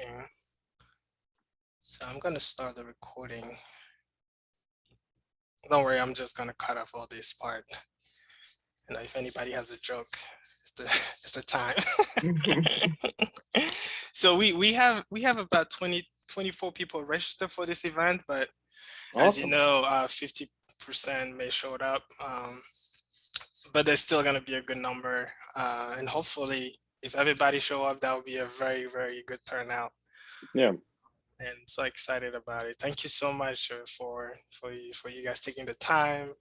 recording. So I'm going to start the recording. Don't worry, I'm just going to cut off all this part. You know, if anybody has a joke, it's the time. So we have about 24 people registered for this event, but as you Awesome. know, 50% may show up, but there's still going to be a good number. And hopefully, if everybody show up, that will be a very, very good turnout. Yeah. And so excited about it. Thank you so much for you guys taking the time.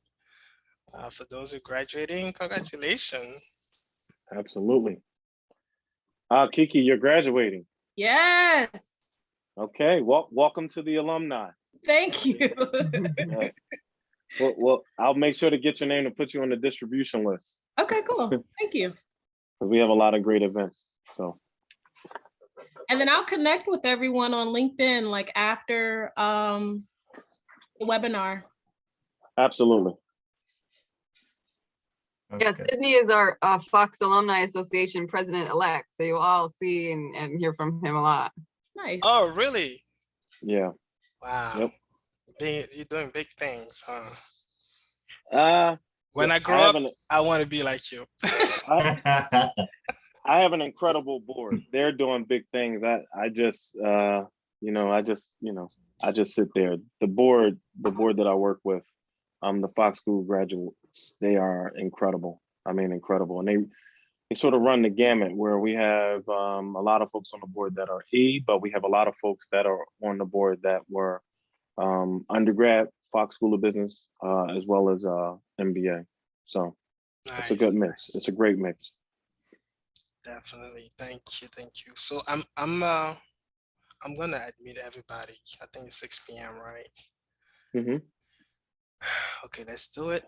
For those who are graduating, congratulations. Absolutely. Kiki, you're graduating. Yes. Okay. Well, welcome to the alumni. Thank you. Yes. Well, I'll make sure to get your name and put you on the distribution list. Okay, cool. Thank you. Because we have a lot of great events. So. And then I'll connect with everyone on LinkedIn like after the webinar. Absolutely. Yeah, Sydney is our Fox Alumni Association president-elect, so you'll all see and hear from him a lot. Nice. Oh, really? Yeah. Wow. Yep. You're doing big things, huh? When I grow up, I want to be like you. I have an incredible board. They're doing big things. I just sit there. The board that I work with, the Fox School graduates, they are incredible. I mean, incredible. And they sort of run the gamut where we have a lot of folks on the board that are E, but we have a lot of folks that are on the board that were undergrad, Fox School of Business, as well as MBA. So nice, it's a good mix. Nice. It's a great mix. Definitely. Thank you. So I'm gonna admit everybody. I think it's 6 p.m. right? Mm-hmm. Okay, let's do it.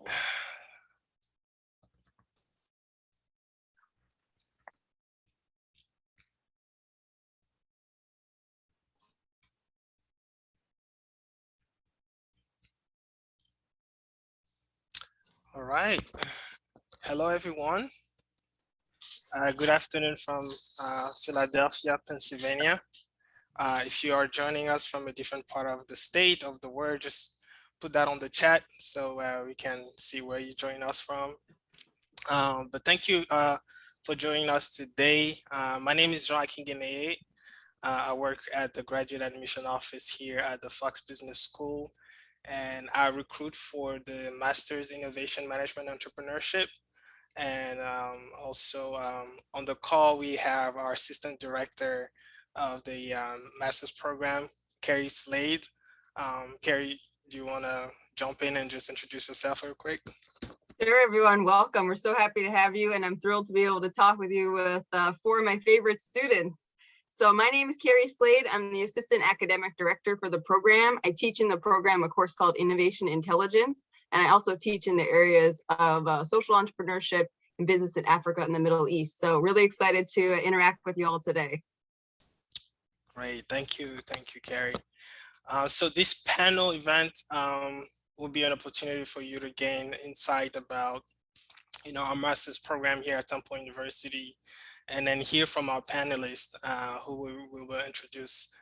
All right. Hello, everyone. Good afternoon from Philadelphia, Pennsylvania. If you are joining us from a different part of the state, of the world, just put that on the chat so we can see where you join us from. But thank you for joining us today. My name is Joaquin Guinee. I work at the Graduate Admission Office here at the Fox Business School, and I recruit for the Master's Innovation Management Entrepreneurship. And also on the call, we have our Assistant Director of the Master's Program, Kerry Slate. Kerry, do you want to jump in and just introduce yourself real quick? Sure, everyone, welcome. We're so happy to have you, and I'm thrilled to be able to talk with you with 4 of my favorite students. So my name is Kerry Slade. I'm the Assistant Academic Director for the program. I teach in the program a course called Innovation Intelligence, and I also teach in the areas of social entrepreneurship and business in Africa and the Middle East. So really excited to interact with you all today. Great, thank you, Kerry. So this panel event will be an opportunity for you to gain insight about, our master's program here at Temple University, and then hear from our panelists who we will introduce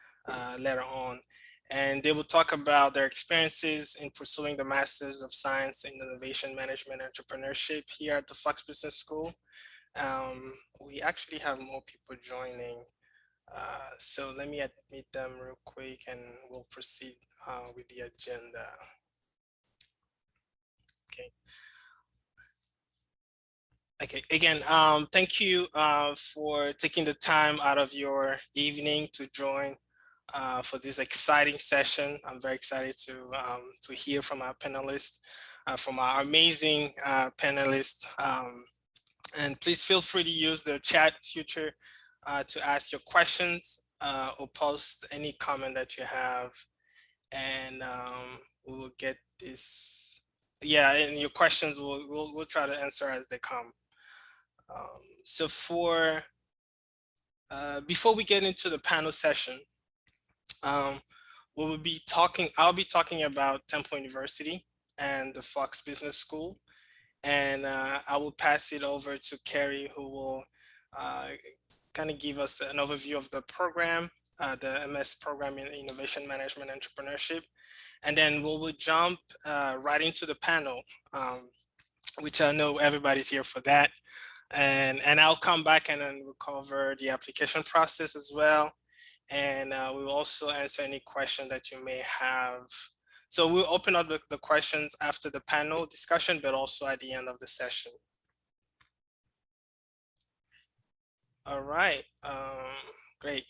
later on. And they will talk about their experiences in pursuing the Master's of Science in Innovation Management Entrepreneurship here at the Fox Business School. We actually have more people joining. So let me admit them real quick and we'll proceed with the agenda. Okay, again, thank you for taking the time out of your evening to join for this exciting session. I'm very excited to hear from our panelists, from our amazing panelists. And please feel free to use the chat feature to ask your questions or post any comment that you have. And we will get this. Yeah, and your questions we'll try to answer as they come. So before we get into the panel session, I'll be talking about Temple University and the Fox Business School, and I will pass it over to Kerry, who will kind of give us an overview of the program, the MS program in Innovation Management Entrepreneurship. And then we will jump right into the panel, which I know everybody's here for that. And I'll come back and then we'll cover the application process as well. And we'll also answer any question that you may have. So we'll open up the questions after the panel discussion, but also at the end of the session. All right, great.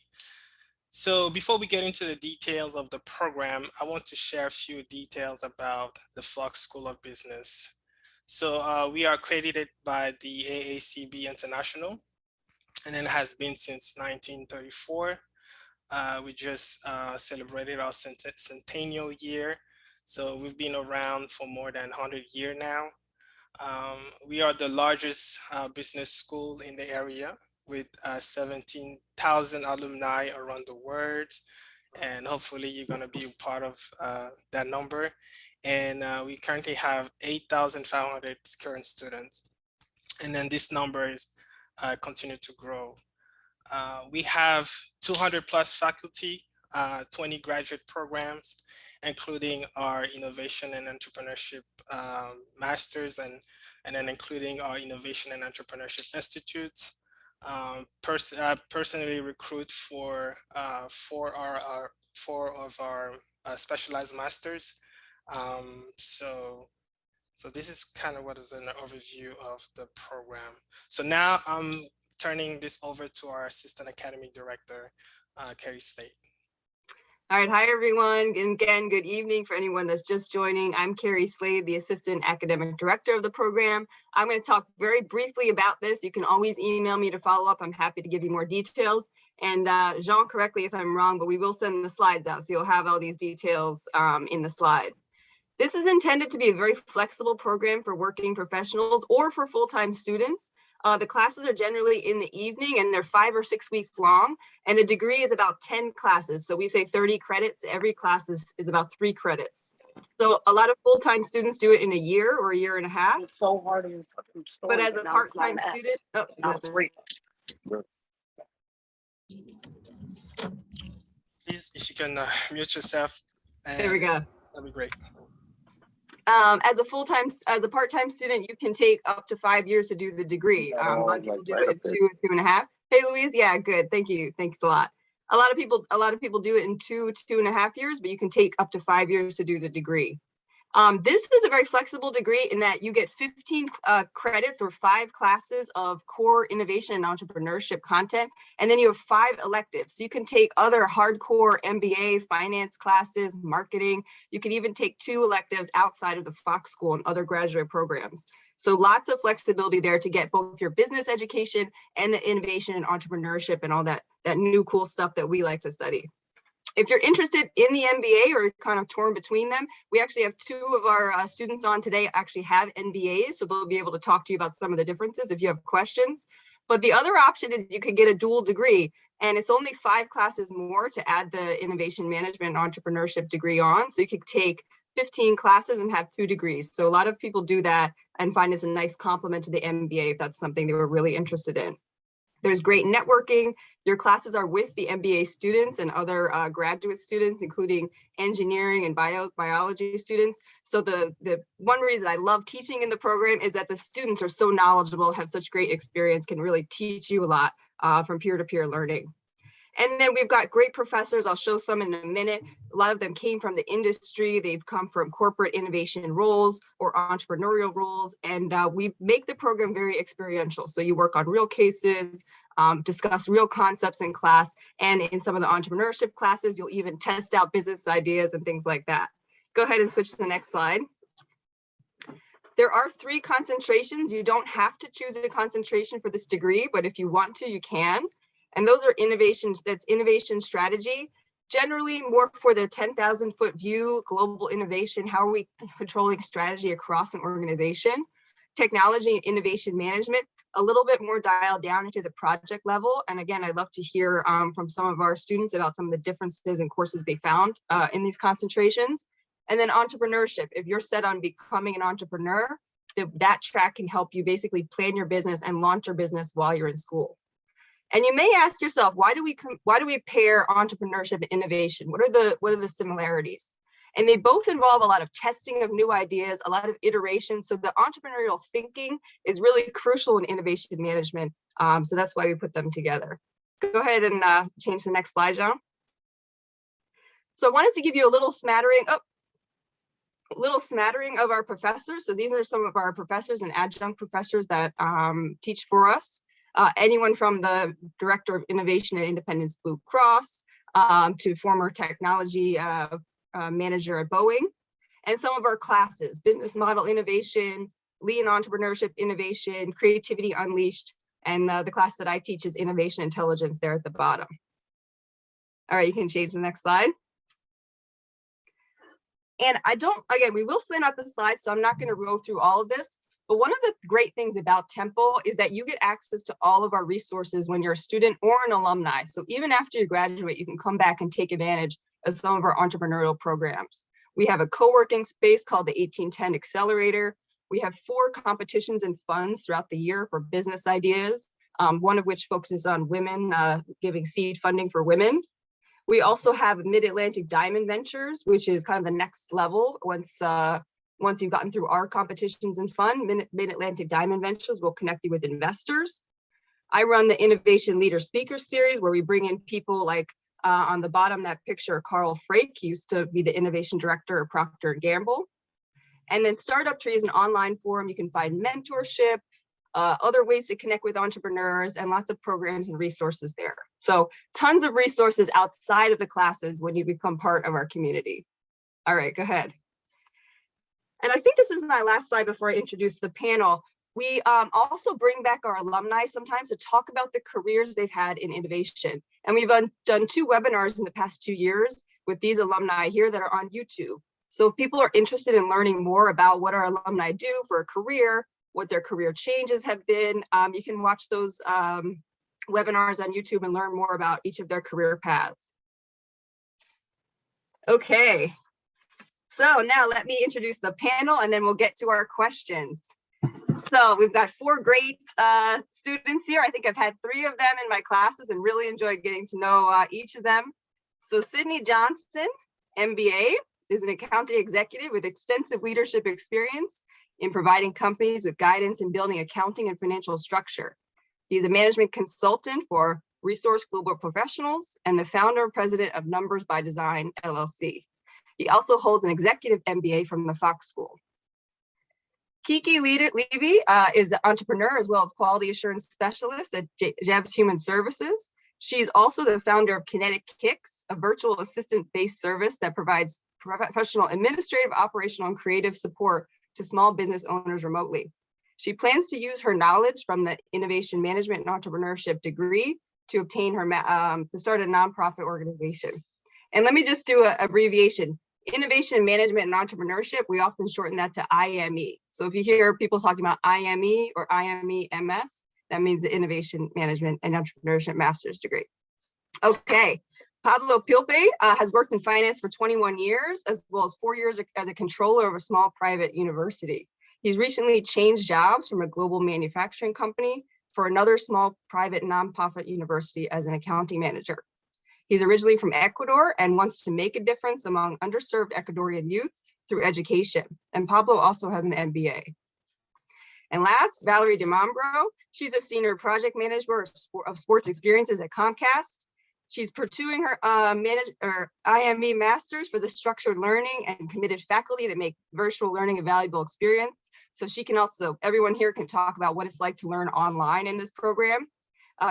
So before we get into the details of the program, I want to share a few details about the Fox School of Business. So we are accredited by the AACB International, and it has been since 1934. We just celebrated our centennial year. So we've been around for more than 100 years now. We are the largest business school in the area with 17,000 alumni around the world. And hopefully you're gonna be a part of that number. And we currently have 8,500 current students. And then this number is continue to grow. We have 200 plus faculty, 20 graduate programs, including our Innovation and Entrepreneurship Masters, and then including our Innovation and Entrepreneurship Institutes. Personally recruit for four of our specialized masters. So this is kind of what is an overview of the program. So now I'm turning this over to our Assistant Academic Director, Kerry Slate. All right, hi everyone. And again, good evening for anyone that's just joining. I'm Kerry Slade, the Assistant Academic Director of the program. I'm going to talk very briefly about this. You can always email me to follow up. I'm happy to give you more details. And Jean, correct me if I'm wrong, but we will send the slides out, so you'll have all these details in the slide. This is intended to be a very flexible program for working professionals or for full-time students. The classes are generally in the evening and they're 5 or 6 weeks long, and the degree is about 10 classes. So we say 30 credits, every class is about 3 credits. So a lot of full-time students do it in a year or a year and a half. It's so hard in fucking story, But as a now it's not part-time an app. student, oh, Now it's real. Please, if you can mute yourself. there we go. That'd be great. As a part-time student, you can take up to 5 years to do the degree. A lot of people do it in 2.5. Hey, Louise, yeah, good, thank you, thanks a lot. A lot of people do it in 2.5 years, but you can take up to 5 years to do the degree. This is a very flexible degree in that you get 15 credits or 5 classes of core innovation and entrepreneurship content, and then you have 5 electives. So you can take other hardcore MBA, finance classes, marketing. You can even take 2 electives outside of the Fox School and other graduate programs. So lots of flexibility there to get both your business education and the innovation and entrepreneurship and all that new cool stuff that we like to study. If you're interested in the MBA or kind of torn between them, we actually have 2 of our students on today actually have MBAs, so they'll be able to talk to you about some of the differences if you have questions. But the other option is you could get a dual degree, and it's only 5 classes more to add the Innovation Management and Entrepreneurship degree on. So you could take 15 classes and have 2 degrees. So a lot of people do that and find it's a nice complement to the MBA if that's something they were really interested in. There's great networking. Your classes are with the MBA students and other graduate students, including engineering and biology students. So the one reason I love teaching in the program is that the students are so knowledgeable, have such great experience, can really teach you a lot from peer-to-peer learning. And then we've got great professors. I'll show some in a minute. A lot of them came from the industry. They've come from corporate innovation roles or entrepreneurial roles. And we make the program very experiential. So you work on real cases, discuss real concepts in class. And in some of the entrepreneurship classes, you'll even test out business ideas and things like that. Go ahead and switch to the next slide. There are 3 concentrations. You don't have to choose a concentration for this degree, but if you want to, you can. And those are innovations, that's innovation strategy, generally more for the 10,000 foot view, global innovation. How are we controlling strategy across an organization? Technology and innovation management, a little bit more dialed down into the project level. And again, I'd love to hear from some of our students about some of the differences in courses they found in these concentrations. And then entrepreneurship, if you're set on becoming an entrepreneur, that track can help you basically plan your business and launch your business while you're in school. And you may ask yourself, why do we pair entrepreneurship and innovation? What are the similarities? And they both involve a lot of testing of new ideas, a lot of iteration. So the entrepreneurial thinking is really crucial in innovation management. So that's why we put them together. Go ahead and change the next slide, John. So I wanted to give you a little smattering of our professors. So these are some of our professors and adjunct professors that teach for us. Anyone from the Director of Innovation at Independence Blue Cross to former technology manager at Boeing, and some of our classes: business model innovation, lean entrepreneurship innovation, creativity unleashed, and the class that I teach is innovation intelligence there at the bottom. All right, you can change the next slide. And we will send out the slides, so I'm not going to roll through all of this. But one of the great things about Temple is that you get access to all of our resources when you're a student or an alumni. So even after you graduate, you can come back and take advantage of some of our entrepreneurial programs. We have a co-working space called the 1810 Accelerator. We have 4 competitions and funds throughout the year for business ideas, one of which focuses on women, giving seed funding for women. We also have Mid-Atlantic Diamond Ventures, which is kind of the next level. Once you've gotten through our competitions and fund, Mid-Atlantic Diamond Ventures will connect you with investors. I run the Innovation Leader Speaker Series, where we bring in people like on the bottom, that picture, Carl Frake, used to be the Innovation Director of Procter & Gamble. And then Startup Tree is an online forum. You can find mentorship, other ways to connect with entrepreneurs, and lots of programs and resources there. So tons of resources outside of the classes when you become part of our community. All right, go ahead. And I think this is my last slide before I introduce the panel. We also bring back our alumni sometimes to talk about the careers they've had in innovation. And we've done 2 webinars in the past 2 years with these alumni here that are on YouTube. So if people are interested in learning more about what our alumni do for a career, what their career changes have been, you can watch those webinars on YouTube and learn more about each of their career paths. Okay. So now let me introduce the panel and then we'll get to our questions. So we've got 4 great students here. I think I've had 3 of them in my classes and really enjoyed getting to know each of them. So Sydney Johnson, MBA, is an accounting executive with extensive leadership experience in providing companies with guidance in building accounting and financial structure. He's a management consultant for Resource Global Professionals and the founder and president of Numbers by Design, LLC. He also holds an executive MBA from the Fox School. Kiki Levy is an entrepreneur as well as quality assurance specialist at Jebs Human Services. She's also the founder of Kinetic Kicks, a virtual assistant-based service that provides professional administrative, operational, and creative support to small business owners remotely. She plans to use her knowledge from the Innovation Management and Entrepreneurship degree to obtain her to start a nonprofit organization. And let me just do an abbreviation. Innovation Management and Entrepreneurship, we often shorten that to IME. So if you hear people talking about IME or IME-MS, that means the Innovation Management and Entrepreneurship Master's degree. Okay, Pablo Pilpe has worked in finance for 21 years, as well as 4 years as a controller of a small private university. He's recently changed jobs from a global manufacturing company for another small private nonprofit university as an accounting manager. He's originally from Ecuador and wants to make a difference among underserved Ecuadorian youth through education. And Pablo also has an MBA. And last, Valerie Demambro. She's a senior project manager of sports experiences at Comcast. She's pursuing her IME Masters for the structured learning and committed faculty that make virtual learning a valuable experience. So she can also, everyone here can talk about what it's like to learn online in this program.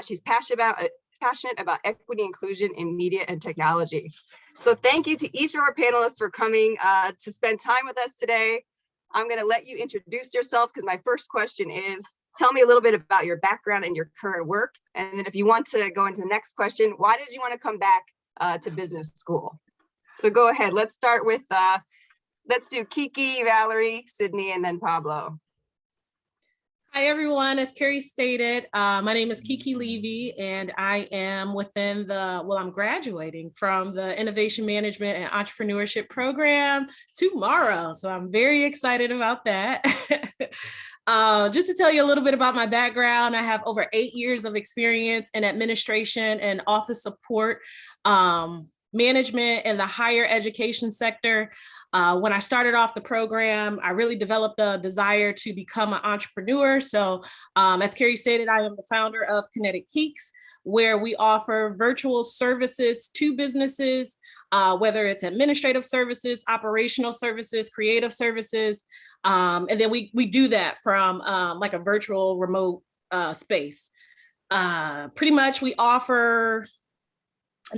She's passionate about equity inclusion in media and technology. So thank you to each of our panelists for coming to spend time with us today. I'm going to let you introduce yourselves because my first question is, tell me a little bit about your background and your current work. And then if you want to go into the next question, why did you want to come back to business school? So go ahead, let's start with, let's do Kiki, Valerie, Sydney, and then Pablo. Hi, everyone. As Kerry stated, my name is Kiki Levy, and I am within I'm graduating from the Innovation Management and Entrepreneurship program tomorrow. So I'm very excited about that. Just to tell you a little bit about my background, I have over 8 years of experience in administration and office support, management in the higher education sector. When I started off the program, I really developed a desire to become an entrepreneur. So as Kerry stated, I am the founder of Kinetic Geeks, where we offer virtual services to businesses, whether it's administrative services, operational services, creative services. And then we do that from like a virtual remote space. Pretty much we offer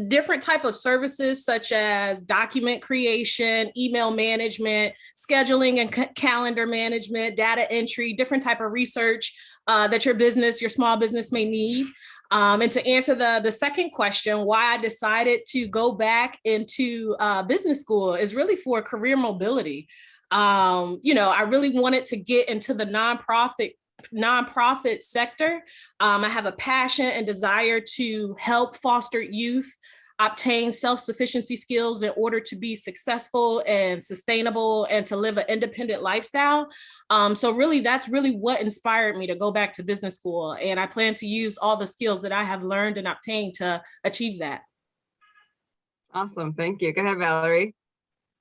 different type of services such as document creation, email management, scheduling and calendar management, data entry, different type of research that your small business may need. And to answer the second question, why I decided to go back into business school is really for career mobility. I really wanted to get into the nonprofit sector. I have a passion and desire to help foster youth obtain self-sufficiency skills in order to be successful and sustainable and to live an independent lifestyle. So really, that's really what inspired me to go back to business school. And I plan to use all the skills that I have learned and obtained to achieve that. Awesome. Thank you. Go ahead, Valerie.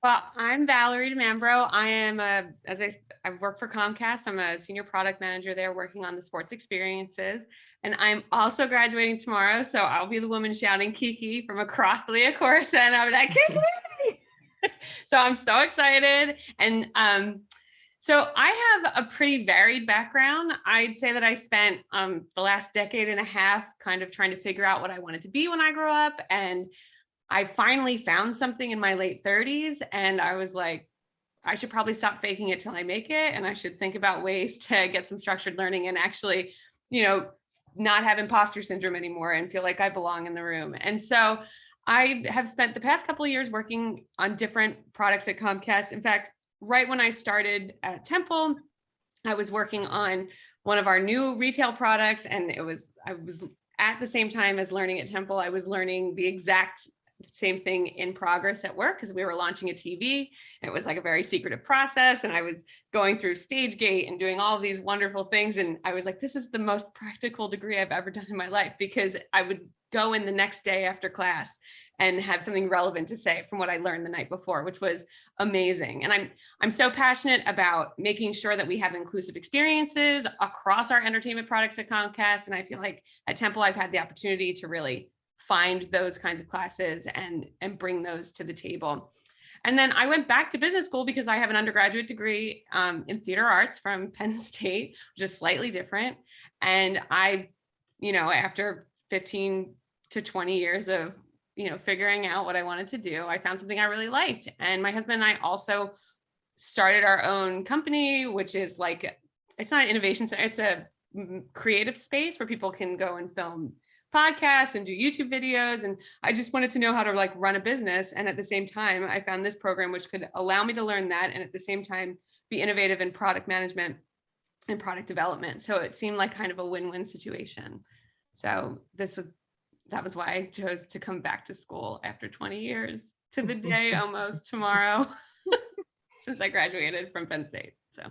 Well, I'm Valerie Demambro. I work for Comcast. I'm a senior product manager there working on the sports experiences. And I'm also graduating tomorrow. So I'll be the woman shouting Kiki from across the Leah course. And I'm like, Kiki! So I'm so excited. And so I have a pretty varied background. I'd say that I spent the last decade and a half kind of trying to figure out what I wanted to be when I grew up. And I finally found something in my late 30s, and I was like, I should probably stop faking it till I make it. And I should think about ways to get some structured learning and actually, not have imposter syndrome anymore and feel like I belong in the room. And so I have spent the past couple of years working on different products at Comcast. In fact, right when I started at Temple, I was working on one of our new retail products. And I was at the same time as learning at Temple, I was learning the exact same thing in progress at work because we were launching a TV. It was like a very secretive process. And I was going through StageGate and doing all of these wonderful things. And I was like, this is the most practical degree I've ever done in my life, because I would go in the next day after class and have something relevant to say from what I learned the night before, which was amazing. And I'm so passionate about making sure that we have inclusive experiences across our entertainment products at Comcast. And I feel like at Temple, I've had the opportunity to really find those kinds of classes and bring those to the table. And then I went back to business school because I have an undergraduate degree in theater arts from Penn State, which is slightly different. And after 15 to 20 years of, figuring out what I wanted to do, I found something I really liked. And my husband and I also started our own company, which is like, it's not an innovation center, it's a creative space where people can go and film podcasts and do YouTube videos. And I just wanted to know how to run a business. And at the same time, I found this program, which could allow me to learn that. And at the same time, be innovative in product management and product development. So it seemed like kind of a win-win situation. So that was why I chose to come back to school after 20 years to the day almost tomorrow since I graduated from Penn State. So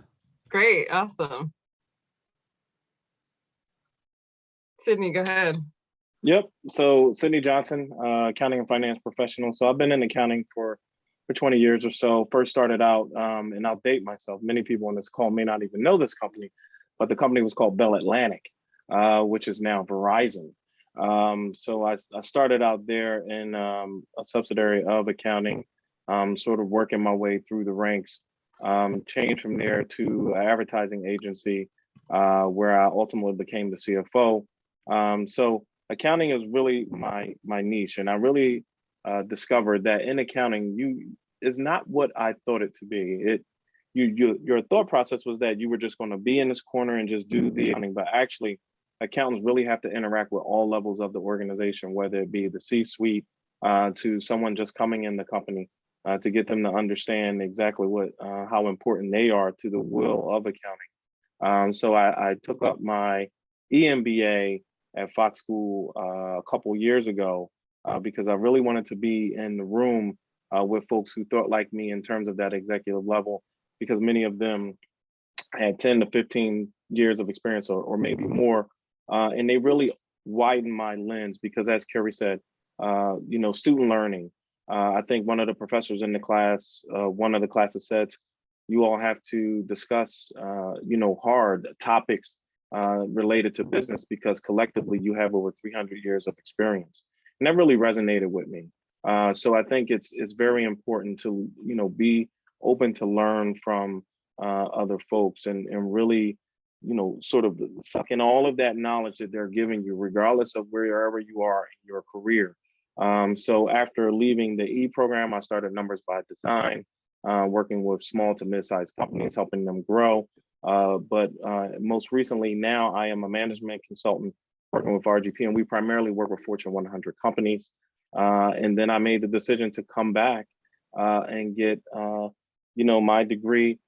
great. Awesome. Sydney, go ahead. Yep. So Sydney Johnson, accounting and finance professional. So I've been in accounting for 20 years or so. First started out, and I'll date myself. Many people on this call may not even know this company, but the company was called Bell Atlantic, which is now Verizon. So I started out there in a subsidiary of accounting, sort of working my way through the ranks, changed from there to an advertising agency, where I ultimately became the CFO. So accounting is really my niche, and I really discovered that in accounting, is not what I thought it to be. Your thought process was that you were just going to be in this corner and just do the accounting, but actually, accountants really have to interact with all levels of the organization, whether it be the C-suite to someone just coming in the company, to get them to understand exactly how important they are to the will of accounting. So I took up my EMBA at Fox School a couple years ago because I really wanted to be in the room with folks who thought like me in terms of that executive level, because many of them I had 10 to 15 years of experience or maybe more. And they really widened my lens because, as Kerry said, student learning. I think one of the professors in the class, one of the classes said, you all have to discuss, hard topics related to business because collectively you have over 300 years of experience. And that really resonated with me. So I think it's very important to, be open to learn from other folks and really, sort of suck in all of that knowledge that they're giving you, regardless of wherever you are in your career. So after leaving the E program, I started Numbers by Design, working with small to mid-sized companies, helping them grow. But most recently now I am a management consultant working with RGP, and we primarily work with Fortune 100 companies. And then I made the decision to come back and get, my degree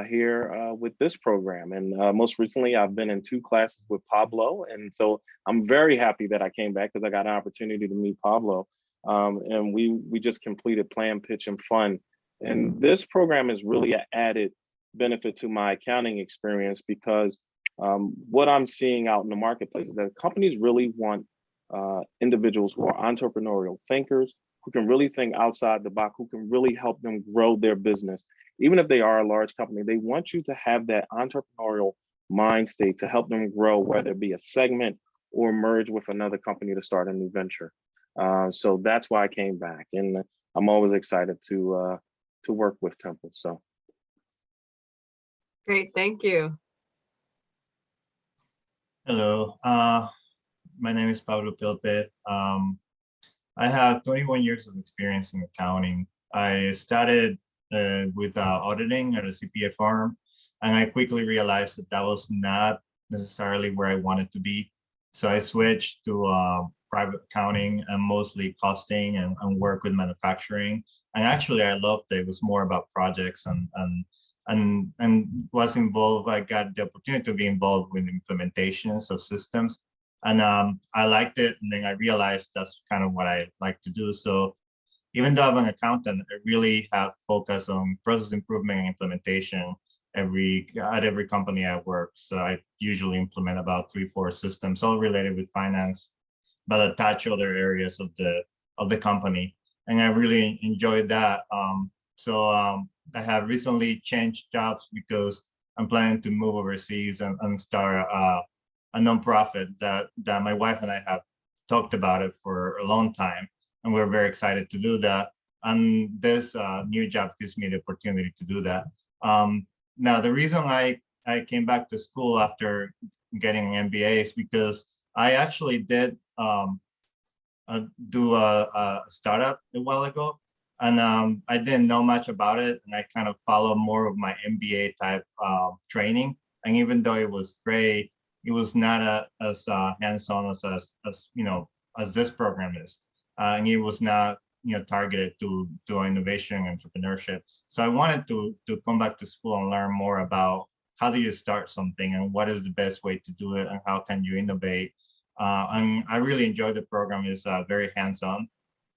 here with this program. And most recently, I've been in 2 classes with Pablo. And so I'm very happy that I came back because I got an opportunity to meet Pablo. And we just completed Plan, Pitch, and Fund. And this program is really an added benefit to my accounting experience because what I'm seeing out in the marketplace is that companies really want individuals who are entrepreneurial thinkers, who can really think outside the box, who can really help them grow their business. Even if they are a large company, they want you to have that entrepreneurial mind state to help them grow, whether it be a segment or merge with another company to start a new venture. So that's why I came back, and I'm always excited to work with Temple. So Great, thank you. Hello, my name is Pablo Pilpe. I have 21 years of experience in accounting. I started with auditing at a CPA firm, and I quickly realized that that was not necessarily where I wanted to be. So I switched to private accounting and mostly costing and work with manufacturing. And actually, I loved it. It was more about projects and was involved. I got the opportunity to be involved with implementations of systems. And I liked it, and then I realized that's kind of what I like to do. So even though I'm an accountant, I really have focus on process improvement and implementation at every company I work. So I usually implement about 3-4 systems, all related with finance, but attach other areas of the company. And I really enjoyed that. I have recently changed jobs because I'm planning to move overseas and start a nonprofit that my wife and I have talked about it for a long time, and we're very excited to do that. And this new job gives me the opportunity to do that. Now, the reason I came back to school after getting an MBA is because I actually did do a startup a while ago, and I didn't know much about it, and I kind of followed more of my MBA type training. And even though it was great, it was not as hands-on as this program is, and it was not targeted to innovation and entrepreneurship. So I wanted to come back to school and learn more about how do you start something and what is the best way to do it and how can you innovate. And I really enjoy the program. It's very hands-on,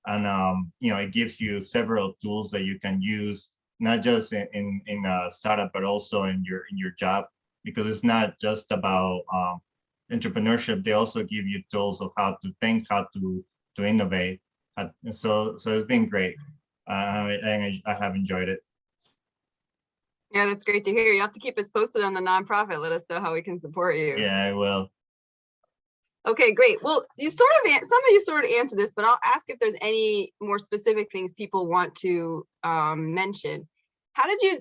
and it gives you several tools that you can use, not just in a startup, but also in your job, because it's not just about entrepreneurship. They also give you tools of how to think, how to innovate. So it's been great, and I have enjoyed it. Yeah, that's great to hear. You have to keep us posted on the nonprofit. Let us know how we can support you. Yeah, I will. Okay, great. Well, some of you sort of answered this, but I'll ask if there's any more specific things people want to mention.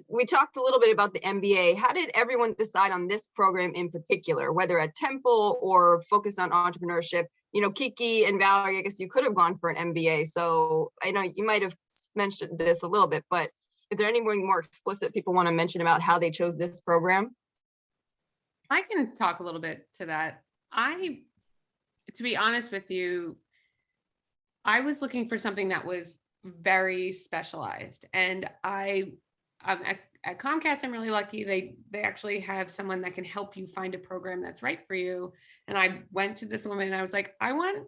We talked a little bit about the MBA. How did everyone decide on this program in particular, whether at Temple or focused on entrepreneurship? Kiki and Valerie, I guess you could have gone for an MBA. So I know you might have mentioned this a little bit, but is there anything more explicit people want to mention about how they chose this program? I can talk a little bit to that. To be honest with you, I was looking for something that was very specialized, and at Comcast, I'm really lucky. They actually have someone that can help you find a program that's right for you. And I went to this woman and I was like, I want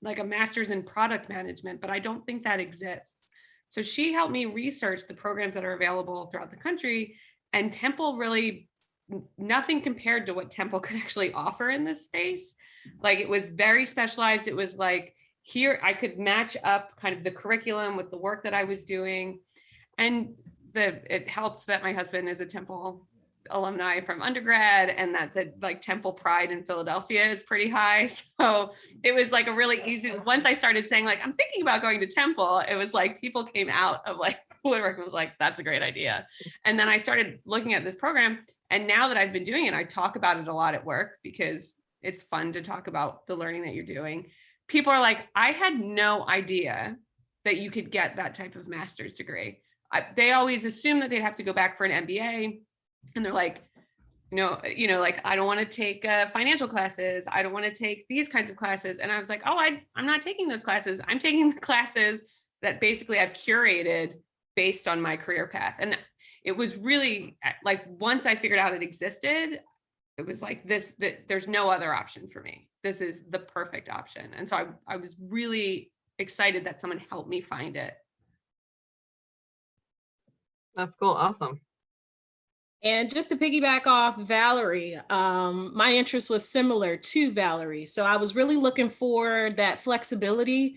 like a master's in product management, but I don't think that exists. So she helped me research the programs that are available throughout the country, and Temple really nothing compared to what Temple could actually offer in this space. Like, it was very specialized. It was like, here I could match up kind of the curriculum with the work that I was doing. And it helps that my husband is a Temple alumni from undergrad, and that the like Temple pride in Philadelphia is pretty high. So it was like a really easy, once I started saying like, I'm thinking about going to Temple, it was like people came out of like woodwork and was like, that's a great idea. And then I started looking at this program, and now that I've been doing it, I talk about it a lot at work because it's fun to talk about the learning that you're doing. People are like, I had no idea that you could get that type of master's degree. They always assume that they'd have to go back for an MBA. And they're like, like, I don't want to take financial classes. I don't want to take these kinds of classes. And I was like, oh, I'm not taking those classes. I'm taking the classes that basically I've curated based on my career path. And it was really like, once I figured out it existed, it was like that there's no other option for me. This is the perfect option. And so I was really excited that someone helped me find it. That's cool. Awesome. And just to piggyback off Valerie, my interest was similar to Valerie. So I was really looking for that flexibility,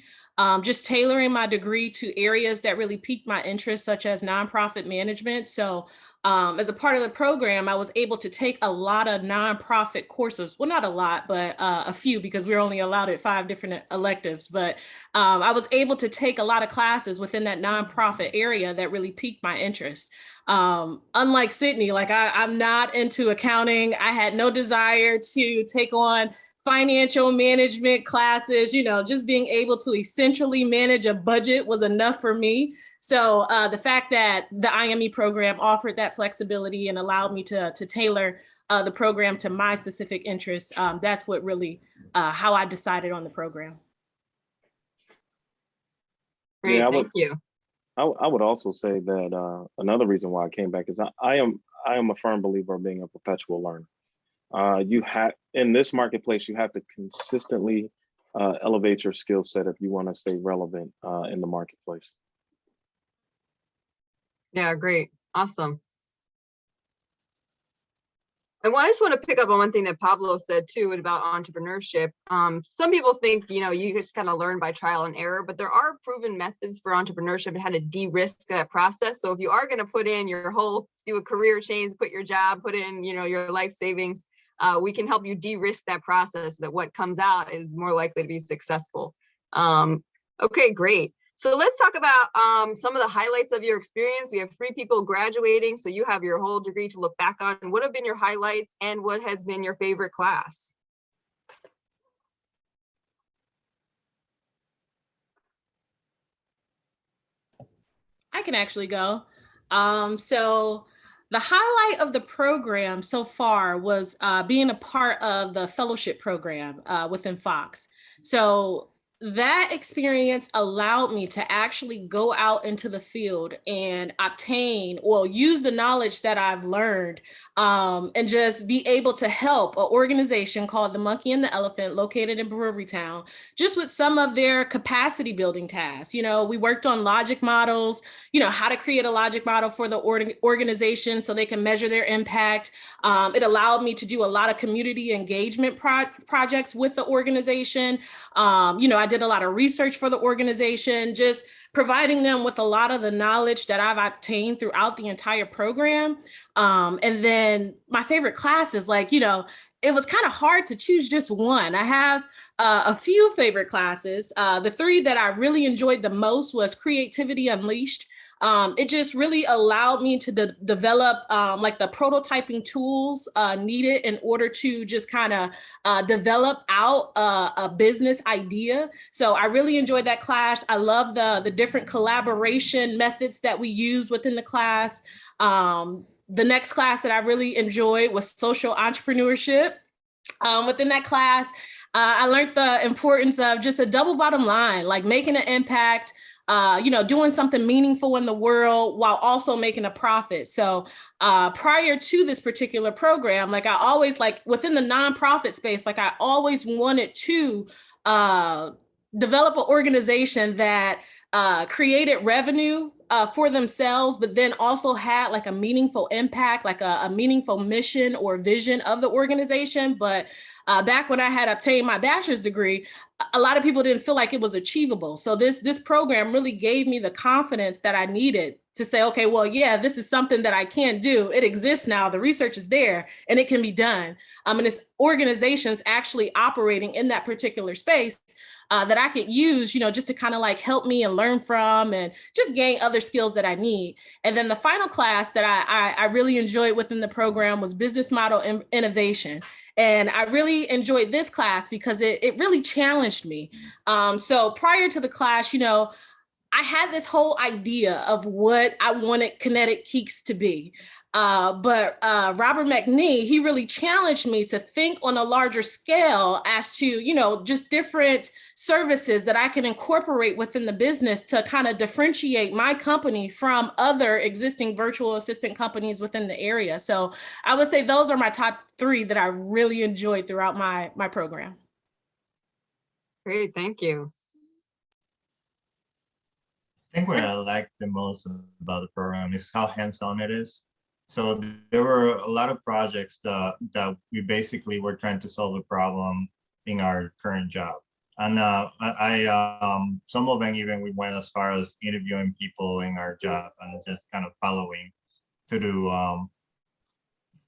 just tailoring my degree to areas that really piqued my interest, such as nonprofit management. So as a part of the program, I was able to take a lot of nonprofit courses. Well, not a lot, but a few, because we were only allowed at 5 different electives. But I was able to take a lot of classes within that nonprofit area that really piqued my interest. Unlike Sydney, like I'm not into accounting. I had no desire to take on financial management classes. Just being able to essentially manage a budget was enough for me. So the fact that the IME program offered that flexibility and allowed me to tailor the program to my specific interests, that's what really how I decided on the program. Great, Yeah, thank you. I would also say that another reason why I came back is I am a firm believer of being a perpetual learner. You have, in this marketplace, you have to consistently elevate your skill set if you want to stay relevant in the marketplace. Yeah, great. Awesome. And I just want to pick up on one thing that Pablo said too about entrepreneurship. Some people think, you just kind of learn by trial and error, but there are proven methods for entrepreneurship and how to de-risk that process. So if you are going to put in do a career change, put your job, put in, your life savings, we can help you de-risk that process, that what comes out is more likely to be successful. Okay, great. So let's talk about some of the highlights of your experience. We have 3 people graduating, so you have your whole degree to look back on. What have been your highlights and what has been your favorite class? I can actually go. So the highlight of the program so far was being a part of the fellowship program within Fox. So that experience allowed me to actually go out into the field and use the knowledge that I've learned and just be able to help an organization called the Monkey and the Elephant, located in Brewerytown, just with some of their capacity building tasks. We worked on logic models, how to create a logic model for the organization so they can measure their impact. It allowed me to do a lot of community engagement projects with the organization. I did a lot of research for the organization, just providing them with a lot of the knowledge that I've obtained throughout the entire program. And then my favorite classes, it was kind of hard to choose just one. I have a few favorite classes. The 3 that I really enjoyed the most was Creativity Unleashed. It just really allowed me to develop the prototyping tools needed in order to just kind of develop out a business idea. So I really enjoyed that class. I love the different collaboration methods that we used within the class. The next class that I really enjoyed was Social Entrepreneurship. Within that class, I learned the importance of just a double bottom line, like making an impact, doing something meaningful in the world while also making a profit. So prior to this particular program, I always within the nonprofit space, I always wanted to develop an organization that created revenue for themselves, but then also had like a meaningful impact, like a meaningful mission or vision of the organization. But back when I had obtained my bachelor's degree, a lot of people didn't feel like it was achievable. So this program really gave me the confidence that I needed to say, okay, well, yeah, this is something that I can do. It exists now. The research is there and it can be done. And it's organizations actually operating in that particular space that I could use, just to kind of like help me and learn from and just gain other skills that I need. And then the final class that I really enjoyed within the program was business model innovation. And I really enjoyed this class because it really challenged me. So prior to the class, I had this whole idea of what I wanted Kinetic Keeks to be. But Robert McNee, he really challenged me to think on a larger scale as to, just different services that I can incorporate within the business to kind of differentiate my company from other existing virtual assistant companies within the area. So I would say those are my top 3 that I really enjoyed throughout my program. Great, thank you. I think what I like the most about the program is how hands-on it is. So there were a lot of projects that we basically were trying to solve a problem in our current job. And some of them even we went as far as interviewing people in our job and just kind of following through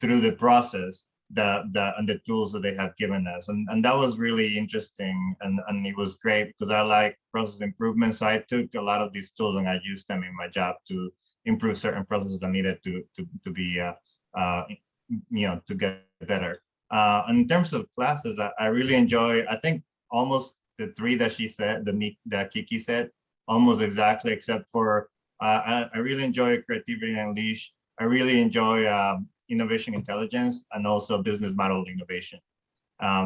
the process and the tools that they have given us. And that was really interesting. And it was great because I like process improvement. So I took a lot of these tools and I used them in my job to improve certain processes that needed to be, to get better. In terms of classes, I really enjoy, I think almost the 3 that she said, that Kiki said, almost exactly, except for, I really enjoy Creativity Unleashed. I really enjoy Innovation Intelligence and also Business Model Innovation.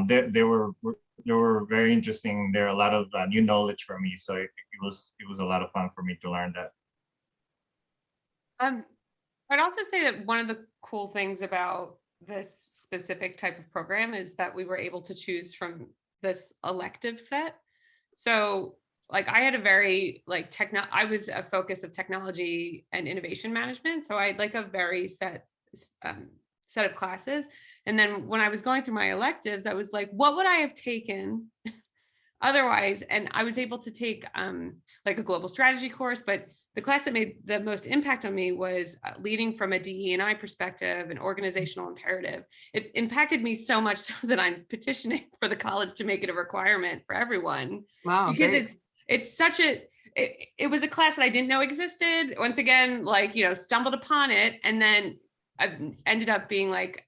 They were very interesting. There are a lot of new knowledge for me. So it was a lot of fun for me to learn that. I'd also say that one of the cool things about this specific type of program is that we were able to choose from this elective set. So like I had a very I was a focus of technology and innovation management. So I had like a very set of classes. And then when I was going through my electives, I was like, what would I have taken otherwise? And I was able to take like a global strategy course, but the class that made the most impact on me was leading from a DE&I perspective and organizational imperative. It's impacted me so much so that I'm petitioning for the college to make it a requirement for everyone. Wow, because great. it's such it was a class that I didn't know existed. Once again, stumbled upon it. And then I ended up being like,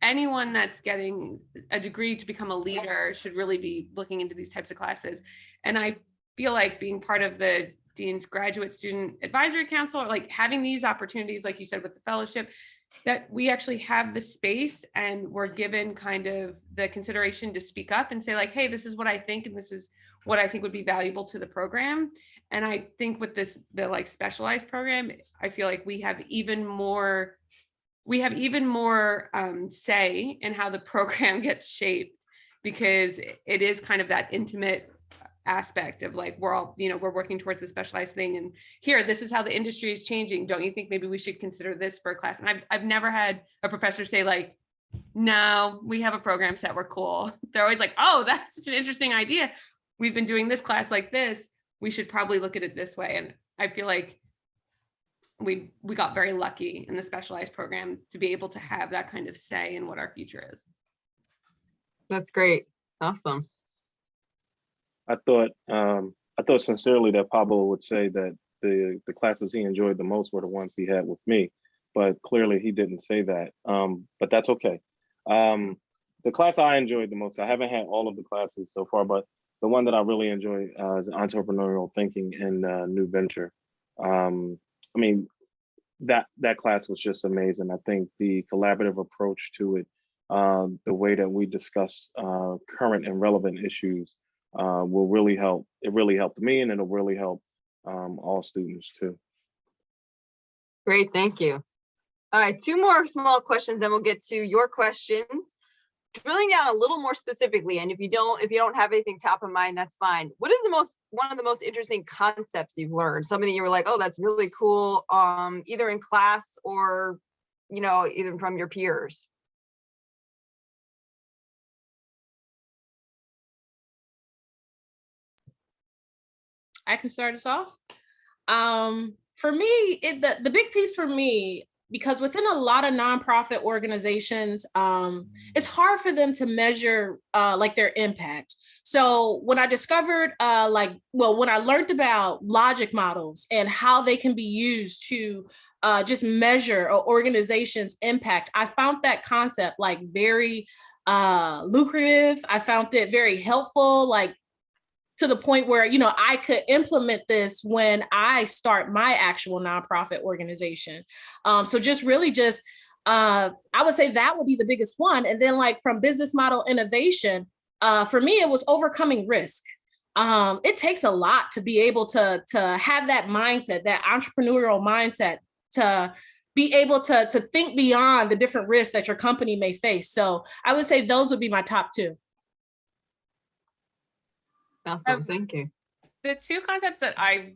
anyone that's getting a degree to become a leader should really be looking into these types of classes. And I feel like being part of the Dean's Graduate Student Advisory Council, or like having these opportunities, like you said, with the fellowship, that we actually have the space and we're given kind of the consideration to speak up and say like, hey, this is what I think, and this is what I think would be valuable to the program. And I think with the like specialized program, I feel like we have even more say in how the program gets shaped, because it is kind of that intimate aspect of like, we're working towards a specialized thing, and here, this is how the industry is changing. Don't you think maybe we should consider this for a class? And I've never had a professor say like, no, we have a program set, we're cool. They're always like, oh, that's such an interesting idea. We've been doing this class like this. We should probably look at it this way. And I feel like we got very lucky in the specialized program to be able to have that kind of say in what our future is. That's great. Awesome. I thought sincerely that Pablo would say that the classes he enjoyed the most were the ones he had with me, but clearly he didn't say that. But that's okay. The class I enjoyed the most, I haven't had all of the classes so far, but the one that I really enjoy is entrepreneurial thinking and new venture. I mean, that class was just amazing. I think the collaborative approach to it, the way that we discuss current and relevant issues will really help. It really helped me, and it'll really help all students too. Great, thank you. All right, 2 more small questions, then we'll get to your questions. drilling down a little more specifically, and if you don't have anything top of mind, that's fine. What is one of the most interesting concepts you've learned? Something you were like, oh, that's really cool, either in class or, even from your peers? I can start us off. For me, the big piece for me, because within a lot of nonprofit organizations, it's hard for them to measure like their impact. So when I discovered when I learned about logic models and how they can be used to just measure an organization's impact, I found that concept like very lucrative. I found it very helpful, like to the point where, I could implement this when I start my actual nonprofit organization. So just really I would say that would be the biggest one. And then like from business model innovation, for me, it was overcoming risk. It takes a lot to be able to have that mindset, that entrepreneurial mindset, to be able to think beyond the different risks that your company may face. So I would say those would be my top two. Awesome, thank you. The two concepts that I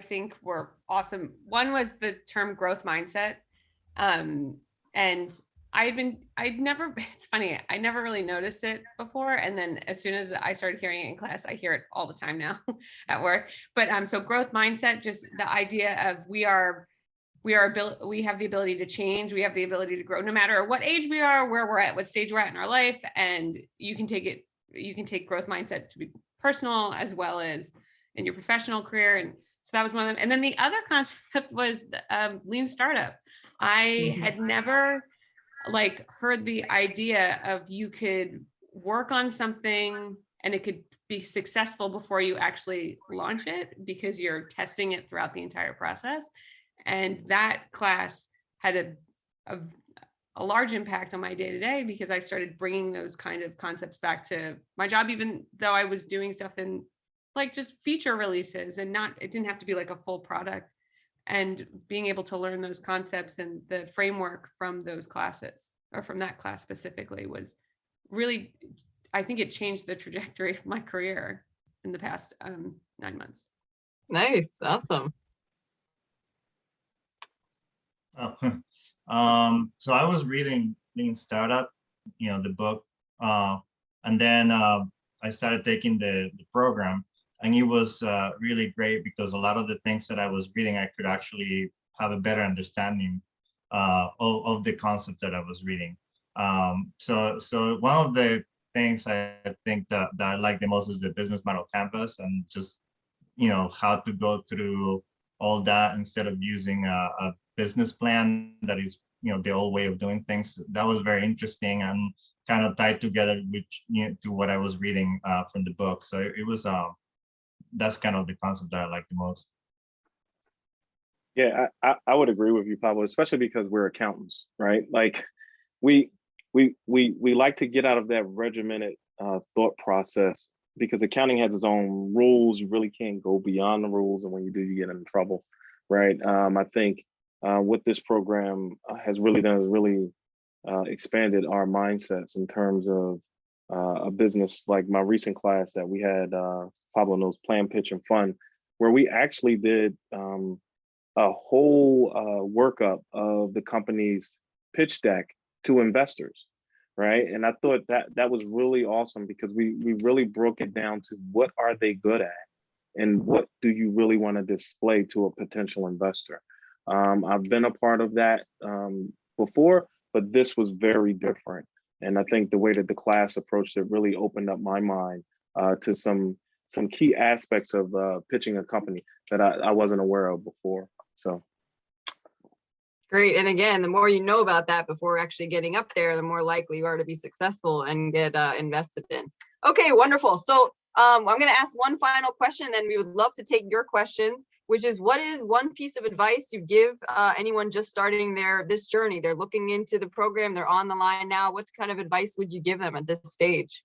think were awesome. One was the term growth mindset. And it's funny, I never really noticed it before. And then as soon as I started hearing it in class, I hear it all the time now at work. But so growth mindset, just the idea of we have the ability to change. We have the ability to grow no matter what age we are, where we're at, what stage we're at in our life. And you can take growth mindset to be personal as well as in your professional career. And so that was one of them. And then the other concept was lean startup. I had never heard the idea of you could work on something and it could be successful before you actually launch it, because you're testing it throughout the entire process. And that class had a large impact on my day-to-day, because I started bringing those kind of concepts back to my job, even though I was doing stuff in just feature releases and it didn't have to be like a full product. And being able to learn those concepts and the framework from those classes, or from that class specifically, was really, I think it changed the trajectory of my career in the past 9 months. Nice, awesome. So I was reading Lean Startup, the book, and then I started taking the program, and it was really great, because a lot of the things that I was reading, I could actually have a better understanding of the concept that I was reading. So one of the things I think that I like the most is the business model canvas, and just how to go through all that instead of using a business plan that is the old way of doing things. That was very interesting and kind of tied together with to what I was reading from the book. So it was that's kind of the concept that I like the most. Yeah, I would agree with you, Pablo, especially because we're accountants, right? Like we like to get out of that regimented thought process, because accounting has its own rules. You really can't go beyond the rules, and when you do, you get in trouble, right? I think what this program has really done is really expanded our mindsets in terms of a business. Like my recent class that we had, Pablo knows, Plan, Pitch, and Fund, where we actually did a whole workup of the company's pitch deck to investors, right? And I thought that was really awesome, because we really broke it down to what are they good at, and what do you really want to display to a potential investor. I've been a part of that before, but this was very different. And I think the way that the class approached it really opened up my mind to some key aspects of pitching a company that I wasn't aware of before. So. Great. And again, the more you know about that before actually getting up there, the more likely you are to be successful and get invested in. Okay, wonderful. So I'm going to ask one final question, and then we would love to take your questions, which is, what is one piece of advice you give anyone just starting this journey? They're looking into the program, they're on the line now. What kind of advice would you give them at this stage?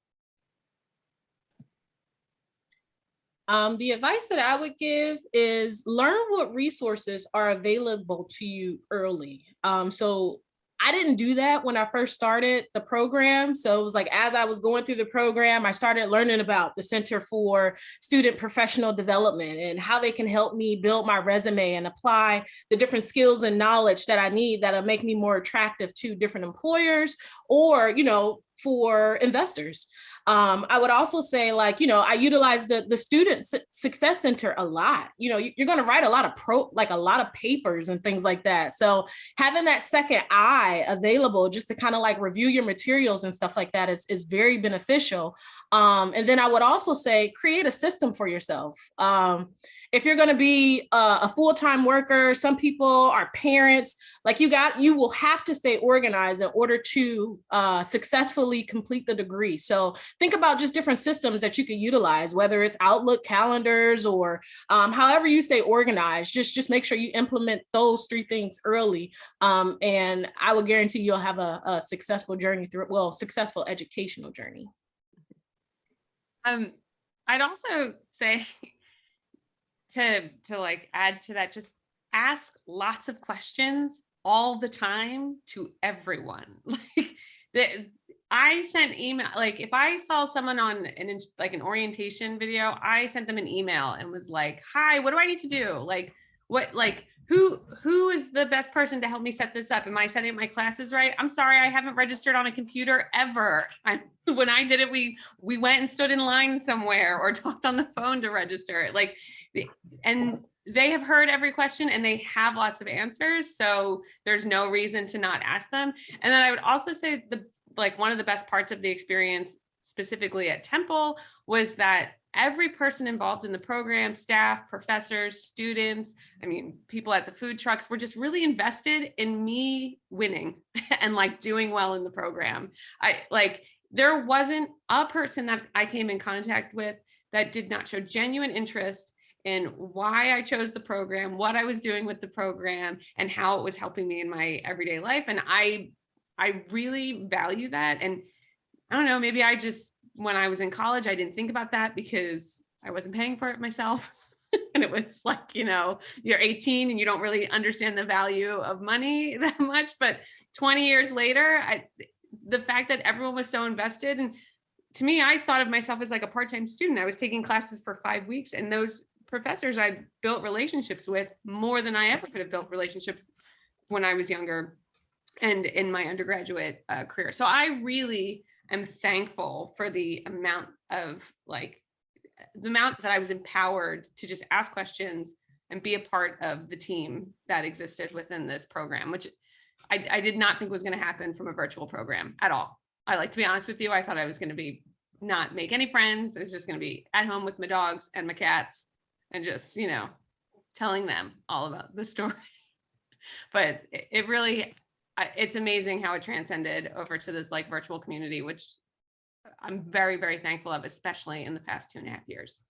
The advice that I would give is learn what resources are available to you early. So I didn't do that when I first started the program. So it was like, as I was going through the program, I started learning about the Center for Student Professional Development and how they can help me build my resume and apply the different skills and knowledge that I need that'll make me more attractive to different employers or, you know, for investors. I would also say, like, you know, I utilize the Student Success Center a lot. You know, you're going to write a lot of papers and things like that. So having that second eye available just to kind of like review your materials and stuff like that is very beneficial. And then I would also say, create a system for yourself. If you're going to be a full-time worker, some people are parents, like you will have to stay organized in order to successfully complete the degree. So think about just different systems that you can utilize, whether it's Outlook calendars or however you stay organized. Just make sure you implement those 3 things early. And I will guarantee you'll have a successful journey successful educational journey. I'd also say to like add to that, just ask lots of questions all the time to everyone. Like I sent email, like if I saw someone on an orientation video, I sent them an email and was like, hi, what do I need to do? Like what, like who is the best person to help me set this up? Am I setting up my classes right? I'm sorry, I haven't registered on a computer ever. When I did it, we went and stood in line somewhere or talked on the phone to register. Like, and they have heard every question and they have lots of answers. So there's no reason to not ask them. And then I would also say one of the best parts of the experience specifically at Temple was that every person involved in the program, staff, professors, students, I mean, people at the food trucks were just really invested in me winning and like doing well in the program. There wasn't a person that I came in contact with that did not show genuine interest in why I chose the program, what I was doing with the program, and how it was helping me in my everyday life. And I really value that. And I don't know, maybe when I was in college, I didn't think about that because I wasn't paying for it myself. And it was like, you know, you're 18 and you don't really understand the value of money that much. But 20 years later, the fact that everyone was so invested, and to me, I thought of myself as like a part-time student. I was taking classes for 5 weeks, and those professors I built relationships with more than I ever could have built relationships when I was younger and in my undergraduate career. So I really am thankful for the amount that I was empowered to just ask questions and be a part of the team that existed within this program, which I did not think was going to happen from a virtual program at all. To be honest with you, I thought I was going to not make any friends. I was just going to be at home with my dogs and my cats and just, you know, telling them all about the story. But it really, it's amazing how it transcended over to this like virtual community, which I'm very, very thankful of, especially in the past 2.5 years.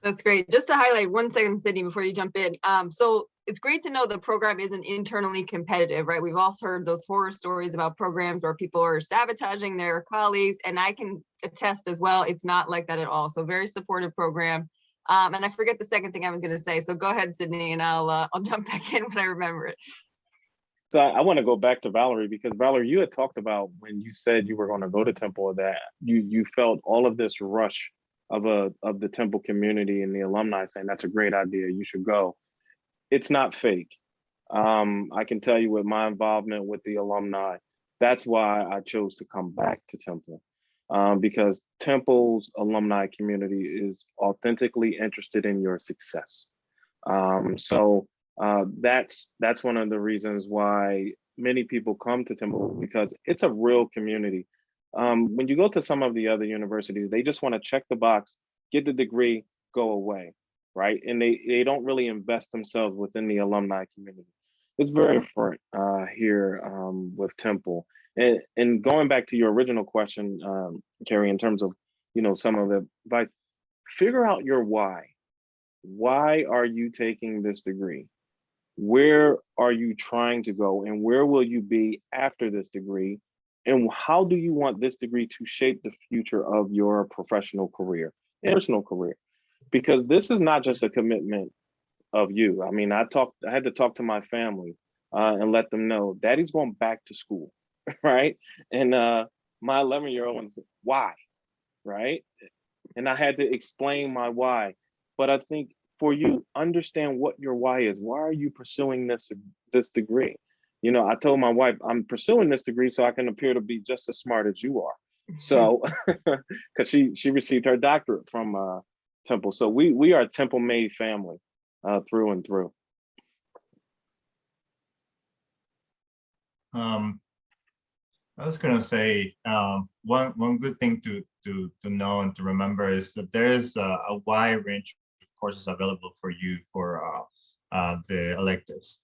That's great. Just to highlight 1 second, Sydney, before you jump in. So it's great to know the program isn't internally competitive, right? We've also heard those horror stories about programs where people are sabotaging their colleagues, and I can attest as well, it's not like that at all. So very supportive program. And I forget the second thing I was going to say. So go ahead, Sydney, and I'll jump back in when I remember it. So I want to go back to Valerie, because Valerie, you had talked about when you said you were going to go to Temple that you felt all of this rush of the Temple community and the alumni saying that's a great idea, you should go. It's not fake. I can tell you with my involvement with the alumni, that's why I chose to come back to Temple, because Temple's alumni community is authentically interested in your success. So that's one of the reasons why many people come to Temple, because it's a real community. When you go to some of the other universities, they just want to check the box, get the degree, go away, right? And they don't really invest themselves within the alumni community. It's very different here with Temple. And going back to your original question, Kerry, in terms of, you know, some of the advice, figure out your why. Why are you taking this degree? Where are you trying to go, and where will you be after this degree? And how do you want this degree to shape the future of your professional career, personal career? Because this is not just a commitment of you. I mean, I had to talk to my family and let them know Daddy's going back to school, right? And my 11-year-old was, why, right? And I had to explain my why. But I think for you, understand what your why is. Why are you pursuing this degree? You know, I told my wife, I'm pursuing this degree so I can appear to be just as smart as you are. So, because she received her doctorate from Temple. So we are a Temple made family through and through. I was gonna say one good thing to know and to remember is that there is a wide range of courses available for you for the electives,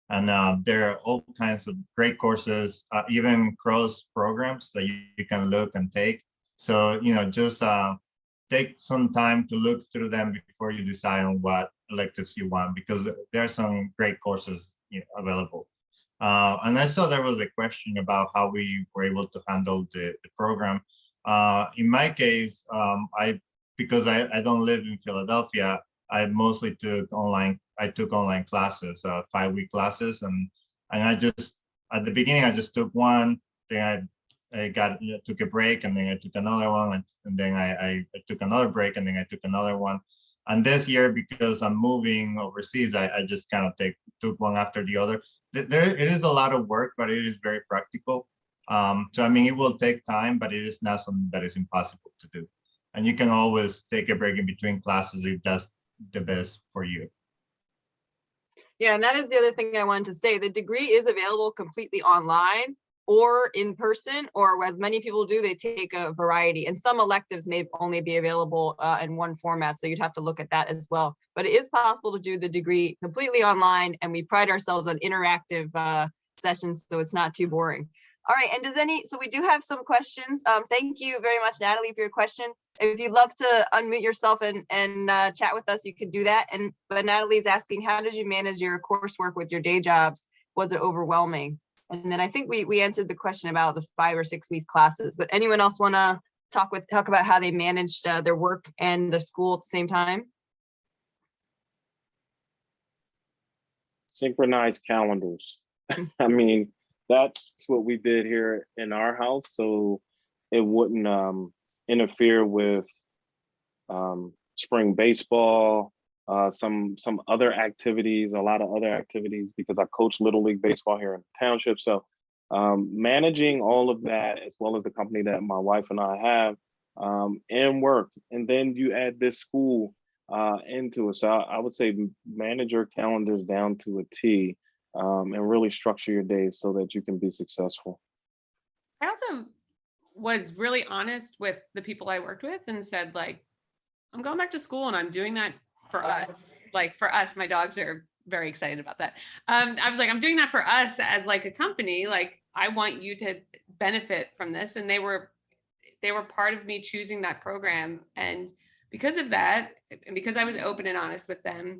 and there are all kinds of great courses, even cross programs that you can look and take. So just take some time to look through them before you decide on what electives you want, because there are some great courses available. And I saw there was a question about how we were able to handle the program. In my case, because I don't live in Philadelphia, I mostly took online classes, 5-week classes, and I just at the beginning I just took one, then I took a break, and then I took another one, and then I took another break, and then I took another one. And this year, because I'm moving overseas, I just kind of took one after the other. It is a lot of work, but it is very practical. So I mean, it will take time, but it is not something that is impossible to do. And you can always take a break in between classes if that's the best for you. Yeah, and that is the other thing I wanted to say. The degree is available completely online or in person, or as many people do, they take a variety. And some electives may only be available in one format, so you'd have to look at that as well. But it is possible to do the degree completely online, and we pride ourselves on interactive sessions, so it's not too boring. All right, and so we do have some questions. Thank you very much, Natalie, for your question. If you'd love to unmute yourself and chat with us, you could do that. But Natalie's asking, how did you manage your coursework with your day jobs? Was it overwhelming? And then I think we answered the question about the 5 or 6 week classes, but anyone else want to talk about how they managed their work and the school at the same time? Synchronized calendars. I mean, that's what we did here in our house, so it wouldn't interfere with spring baseball, some other activities, a lot of other activities, because I coach Little League Baseball here in the township. So managing all of that, as well as the company that my wife and I have, and work, and then you add this school into it. So I would say manage your calendars down to a T, and really structure your days so that you can be successful. I also was really honest with the people I worked with and said, like, I'm going back to school and I'm doing that for us. Like, for us, my dogs are very excited about that. I was like, I'm doing that for us as like a company. Like, I want you to benefit from this. And they were part of me choosing that program. And because of that, and because I was open and honest with them,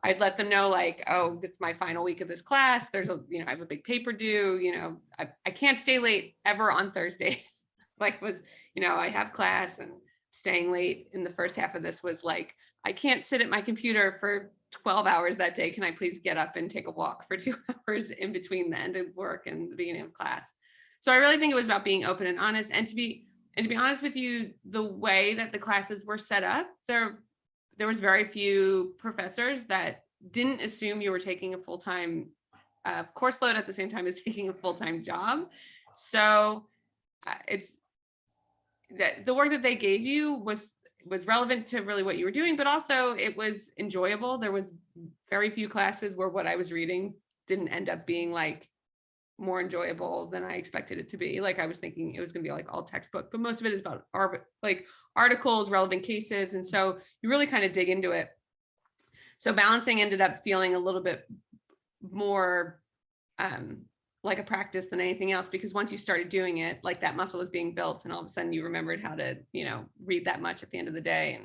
I'd let them know, like, oh, it's my final week of this class. There's I have a big paper due, I can't stay late ever on Thursdays. Like, I have class, and staying late in the first half of this was like, I can't sit at my computer for 12 hours that day. Can I please get up and take a walk for 2 hours in between the end of work and the beginning of class? So I really think it was about being open and honest. And to be honest with you, the way that the classes were set up, there was very few professors that didn't assume you were taking a full-time course load at the same time as taking a full-time job. So it's that the work that they gave you was relevant to really what you were doing, but also it was enjoyable. There was very few classes where what I was reading didn't end up being like more enjoyable than I expected it to be. Like, I was thinking it was going to be like all textbook, but most of it is about like articles, relevant cases. And so you really kind of dig into it. So balancing ended up feeling a little bit more like a practice than anything else, because once you started doing it, like, that muscle was being built, and all of a sudden you remembered how to, read that much at the end of the day.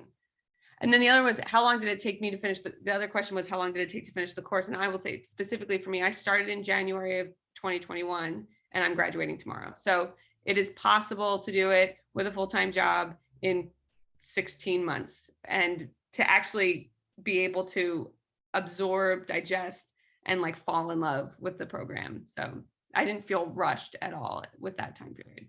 And then the other was, how long did it take me to finish the other question was, how long did it take to finish the course? And I will say, specifically for me, I started in January of 2021, and I'm graduating tomorrow. So it is possible to do it with a full-time job in 16 months, and to actually be able to absorb, digest, and like fall in love with the program. So I didn't feel rushed at all with that time period.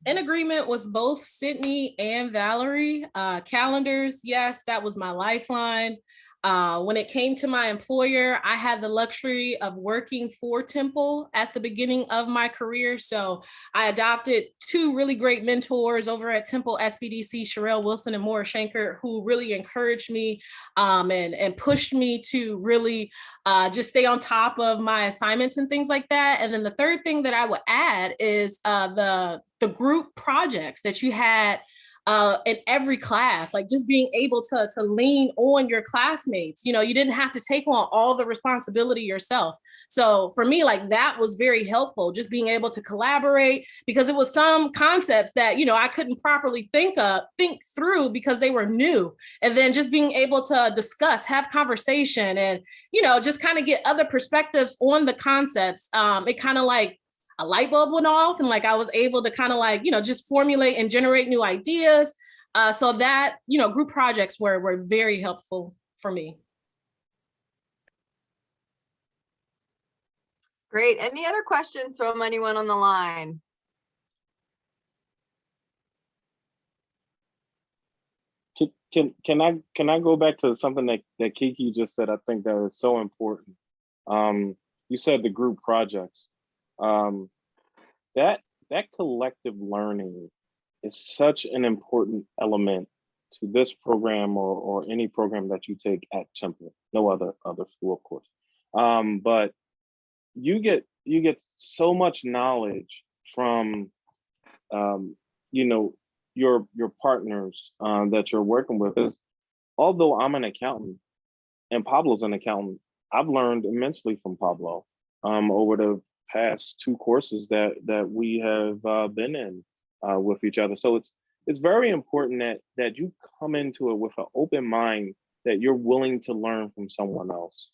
In agreement with both Sydney and Valerie, calendars, yes, that was my lifeline. When it came to my employer, I had the luxury of working for Temple at the beginning of my career. So I adopted two really great mentors over at Temple SBDC, Sherelle Wilson and Maura Shanker, who really encouraged me and pushed me to really just stay on top of my assignments and things like that. And then the third thing that I would add is the group projects that you had in every class, like just being able to lean on your classmates. You know, you didn't have to take on all the responsibility yourself. So for me, like that was very helpful, just being able to collaborate, because it was some concepts that, you know, I couldn't properly think through because they were new. And then just being able to discuss, have conversation, and, you know, just kind of get other perspectives on the concepts. It kind of like a light bulb went off, and like I was able to kind of like, you know, just formulate and generate new ideas. So that, you know, group projects were very helpful for me. Great. Any other questions from anyone on the line? Can I go back to something that Kiki just said? I think that is so important. You said the group projects. That collective learning is such an important element to this program or any program that you take at Temple. No other school, of course. But you get so much knowledge from you know, your partners that you're working with. Is although I'm an accountant and Pablo's an accountant, I've learned immensely from Pablo over the past two courses that we have been in with each other. So it's very important that you come into it with an open mind, that you're willing to learn from someone else.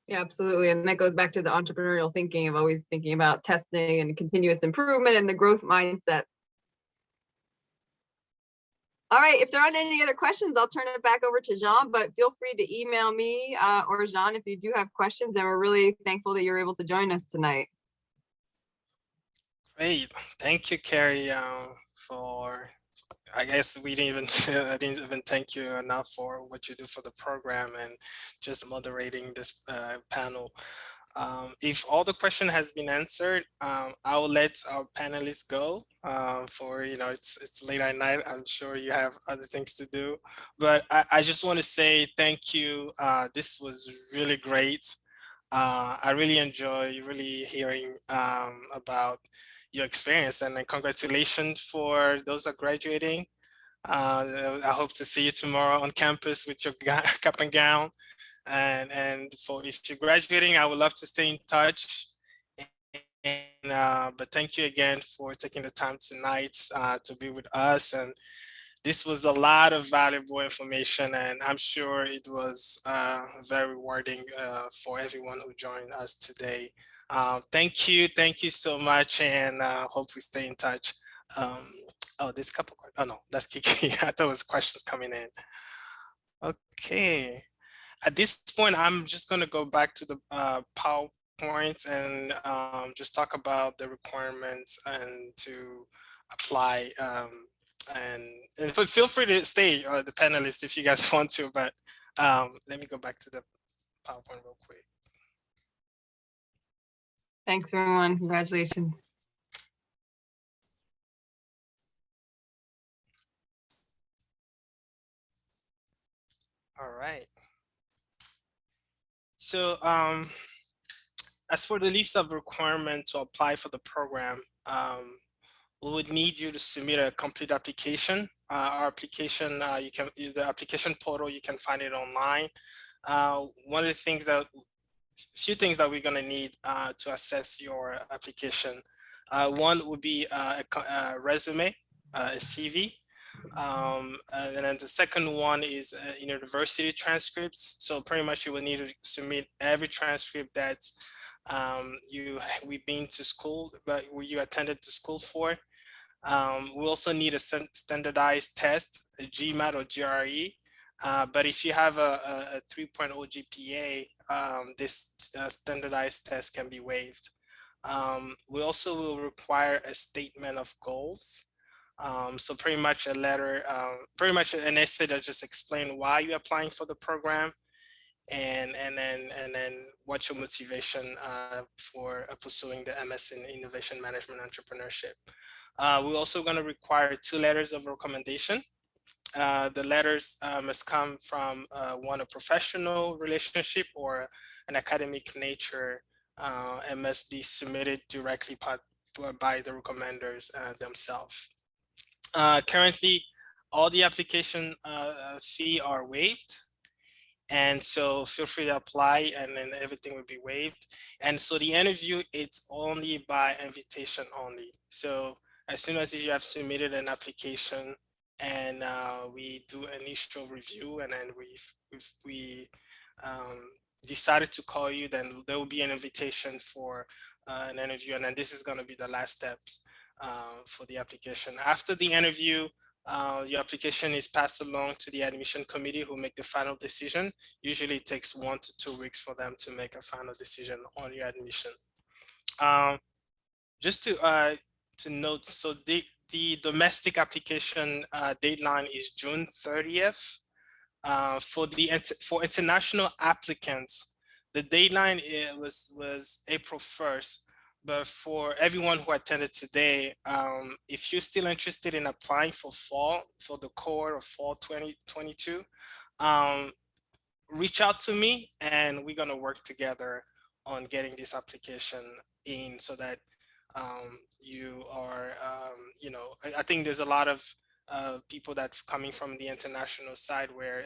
Yeah, absolutely. And that goes back to the entrepreneurial thinking of always thinking about testing and continuous improvement and the growth mindset. All right, if there aren't any other questions, I'll turn it back over to Jean, but feel free to email me or Jean if you do have questions. And we're really thankful that you're able to join us tonight. Great. Thank you, Kerry, I guess I didn't even thank you enough for what you do for the program and just moderating this panel. If all the question has been answered, I will let our panelists go for, you know, it's late at night. I'm sure you have other things to do, but I just want to say thank you. This was really great. I really enjoy hearing about your experience, and congratulations for those that are graduating. I hope to see you tomorrow on campus with your cap and gown. And for if you're graduating, I would love to stay in touch. But thank you again for taking the time tonight to be with us. And this was a lot of valuable information, and I'm sure it was very rewarding for everyone who joined us today. Thank you so much, and hope we stay in touch. Oh, there's a couple. Oh no, that's Kiki. I thought it was questions coming in. Okay. At this point, I'm just going to go back to the PowerPoint and just talk about the requirements and to apply. And feel free to stay, the panelists, if you guys want to, but let me go back to the PowerPoint real quick. Thanks, everyone. Congratulations. All right. So as for the list of requirements to apply for the program, we would need you to submit a complete application. Our application, the application portal, you can find it online. One of the things few things that we're gonna need to assess your application. One would be a resume, a CV. And then the second one is university transcripts. So pretty much you will need to submit every transcript that we've been to school, but you attended to school for. We also need a standardized test, a GMAT or GRE. But if you have a 3.0 GPA, this standardized test can be waived. We also will require a statement of goals. So pretty much a letter, pretty much an essay that just explain why you're applying for the program, and then what's your motivation for pursuing the MS in Innovation Management Entrepreneurship. We're also going to require 2 letters of recommendation. The letters must come from one, a professional relationship or an academic nature, and must be submitted directly by the recommenders themselves. Currently, all the application fee are waived. And so feel free to apply, and then everything will be waived. And so the interview, it's only by invitation only. So as soon as you have submitted an application, and we do initial review, and then we decided to call you, then there will be an invitation for an interview. And then this is going to be the last steps for the application. After the interview, your application is passed along to the admission committee, who make the final decision. Usually it takes 1 to 2 weeks for them to make a final decision on your admission. Just to note, so the domestic application deadline is June 30th. For international applicants, the deadline was April 1st. But for everyone who attended today, if you're still interested in applying for the core of fall 2022, reach out to me, and we're gonna work together on getting this application in, so that you are, I think there's a lot of people that's coming from the international side where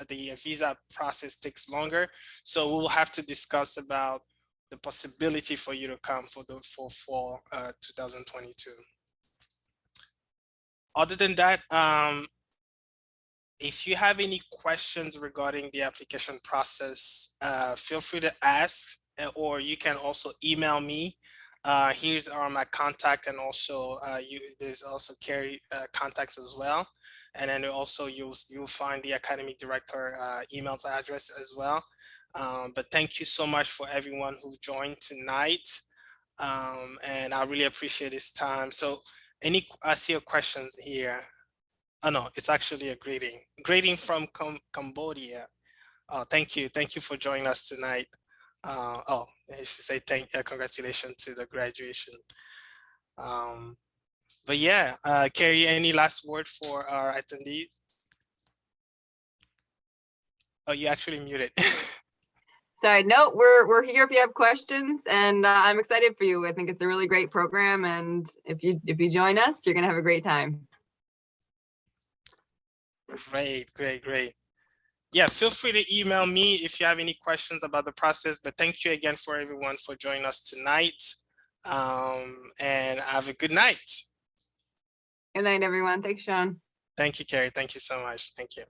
the visa process takes longer. So we'll have to discuss about the possibility for you to come for fall 2022. Other than that, if you have any questions regarding the application process, feel free to ask, or you can also email me. Here's my contact, and also there's also Kerry contacts as well. And then also you'll find the academic director email address as well. But thank you so much for everyone who joined tonight. And I really appreciate this time. So I see your questions here. Oh no, it's actually a greeting from Cambodia. Oh, thank you for joining us tonight. I should say congratulations to the graduation. But yeah, Kerry, any last word for our attendees? Oh, you actually muted. Sorry, no, we're here if you have questions, and I'm excited for you. I think it's a really great program, and if you join us, you're gonna have a great time. Great. Yeah, feel free to email me if you have any questions about the process. But thank you again for everyone for joining us tonight. And have a good night. Good night, everyone. Thanks, Sean. Thank you, Kerry. Thank you so much. Thank you.